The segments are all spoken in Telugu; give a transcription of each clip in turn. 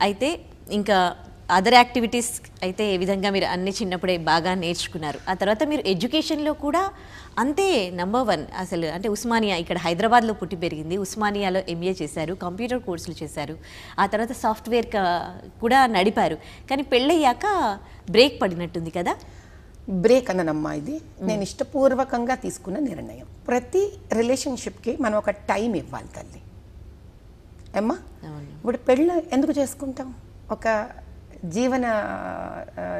అయితే ఇంకా అదర్ యాక్టివిటీస్ అయితే ఏ విధంగా మీరు అన్ని చిన్నప్పుడే బాగా నేర్చుకున్నారు. ఆ తర్వాత మీరు ఎడ్యుకేషన్లో కూడా అంతే నంబర్ 1 అసలు. అంటే ఉస్మానియా ఇక్కడ హైదరాబాద్లో పుట్టి పెరిగింది. ఉస్మానియాలో ఎంఏ చేశారు, కంప్యూటర్ కోర్సులు చేశారు, ఆ తర్వాత సాఫ్ట్వేర్ కూడా నడిపారు. కానీ పెళ్ళయ్యాక బ్రేక్ పడినట్టుంది కదా? బ్రేక్ అన్ననమ్మా ఇది నేను ఇష్టపూర్వకంగా తీసుకున్న నిర్ణయం. ప్రతి రిలేషన్షిప్కి మనం ఒక టైం ఇవ్వాలి తల్లి. అమ్మా ఇప్పుడు పెళ్ళి ఎందుకు చేసుకుంటాం? ఒక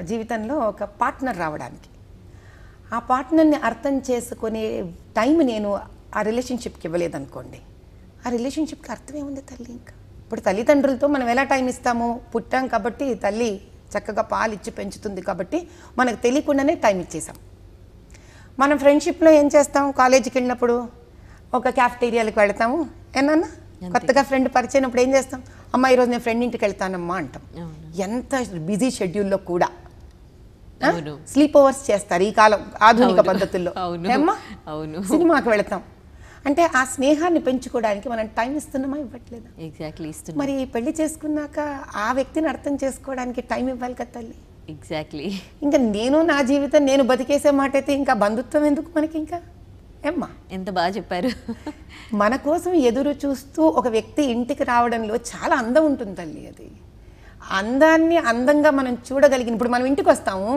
జీవితంలో ఒక పార్ట్నర్ రావడానికి. ఆ పార్ట్నర్ని అర్థం చేసుకునే టైం నేను ఆ రిలేషన్షిప్కి ఇవ్వలేదనుకోండి, ఆ రిలేషన్షిప్కి అర్థమే ఉంది తల్లి. ఇంకా ఇప్పుడు తల్లిదండ్రులతో మనం ఎలా టైం ఇస్తాము? పుట్టాం కాబట్టి తల్లి చక్కగా పాలు ఇచ్చి పెంచుతుంది కాబట్టి మనకు తెలియకుండానే టైం ఇచ్చేసాం. మనం ఫ్రెండ్షిప్లో ఏం చేస్తాం? కాలేజీకి వెళ్ళినప్పుడు ఒక క్యాఫ్టేరియాలకు వెళ్తాము, ఏమన్నా కొత్తగా ఫ్రెండ్ పరిచయనప్పుడు ఏం చేస్తాం? అమ్మ ఈరోజు నేను ఫ్రెండ్ ఇంటికి వెళ్తానమ్మా అంటాం. ఎంత బిజీ షెడ్యూల్లో కూడా స్లీప్ ఓవర్స్ చేస్తారు ఈ కాలం ఆధునిక పద్ధతుల్లో. సినిమాకి వెళతాం అంటే ఆ స్నేహాన్ని పెంచుకోవడానికి మనం టైం ఇస్తున్నామా? ఇవ్వట్లేదా? ఎగ్జాక్ట్లీ. మరి పెళ్లి చేసుకున్నాక ఆ వ్యక్తిని అర్థం చేసుకోవడానికి టైం ఇవ్వాలి కదా తల్లి. ఎగ్జాక్ట్లీ. ఇంకా నేను నా జీవితం నేను బతికేసే మాట అయితే ఇంకా బంధుత్వం ఎందుకు మనకి? ఇంకా ఏమ్మా ఎంత బాగా చెప్పారు. మన కోసం ఎదురు చూస్తూ ఒక వ్యక్తి ఇంటికి రావడంలో చాలా అందం ఉంటుంది తల్లి. అది అందాన్ని అందంగా మనం చూడగలిగిన ఇప్పుడు మనం ఇంటికి వస్తాము,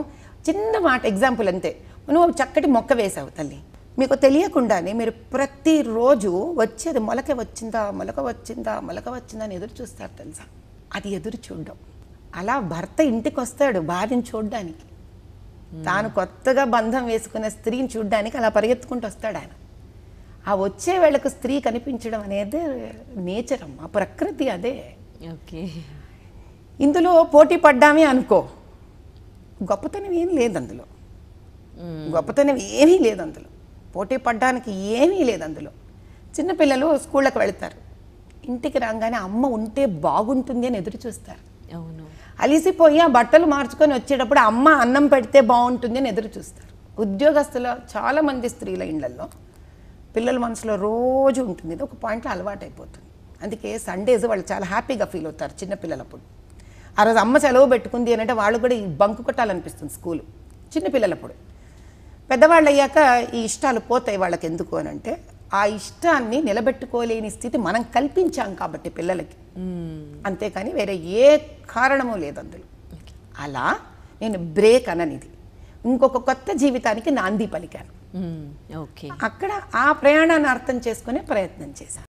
చిన్న మాట ఎగ్జాంపుల్ అంతే. నువ్వు చక్కటి మొక్క వేసావు తల్లి, మీకు తెలియకుండానే మీరు ప్రతిరోజు వచ్చేది మొలక వచ్చిందా మొలక వచ్చిందా మొలక వచ్చిందా అని ఎదురు చూస్తారు తెలుసా? అది ఎదురు చూడడం. అలా భర్త ఇంటికి వస్తాడు భార్యను చూడడానికి, తాను కొత్తగా బంధం వేసుకున్న స్త్రీని చూడడానికి అలా పరిగెత్తుకుంటూ వస్తాడు ఆయన. ఆ వచ్చే వేళకు స్త్రీ కనిపించడం అనేది నేచర్ అమ్మా, ప్రకృతి అదే. ఓకే. ఇందులో పోటీ పడ్డామే అనుకో, గొప్పతనం ఏం లేదు అందులో, గొప్పతనం ఏమీ లేదు అందులో, పోటీ పడ్డానికి ఏమీ లేదు అందులో. చిన్నపిల్లలు స్కూళ్ళకి వెళతారు, ఇంటికి రాగానే అమ్మ ఉంటే బాగుంటుంది అని ఎదురు చూస్తారు. అవును. అలిసిపోయి ఆ బట్టలు మార్చుకొని వచ్చేటప్పుడు అమ్మ అన్నం పెడితే బాగుంటుంది అని ఎదురు చూస్తారు. ఉద్యోగస్తుల చాలామంది స్త్రీల ఇళ్లలో పిల్లల మనసులో రోజు ఉంటుంది, ఇది ఒక పాయింట్లో అలవాటు అయిపోతుంది. అందుకే సండేస్ వాళ్ళు చాలా హ్యాపీగా ఫీల్ అవుతారు చిన్నపిల్లలప్పుడు. ఆ రోజు అమ్మ సెలవు పెట్టుకుంది అని అంటే వాళ్ళు కూడా ఈ బంకు కొట్టాలనిపిస్తుంది స్కూలు చిన్నపిల్లలప్పుడు. పెద్దవాళ్ళు అయ్యాక ఈ ఇష్టాలు పోతాయి వాళ్ళకి. ఎందుకు అని అంటే ఆ ఇష్టాన్ని నిలబెట్టుకోలేని స్థితి మనం కల్పించాం కాబట్టి పిల్లలకి, అంతేకాని వేరే ఏ కారణమూ లేదు అందులో. అలా నేను బ్రేక్ అననిది ఇంకొక కొత్త జీవితానికి నాంది పలికాను. ఓకే. అక్కడ ఆ ప్రయాణాన్ని అర్థం చేసుకునే ప్రయత్నం చేశాను.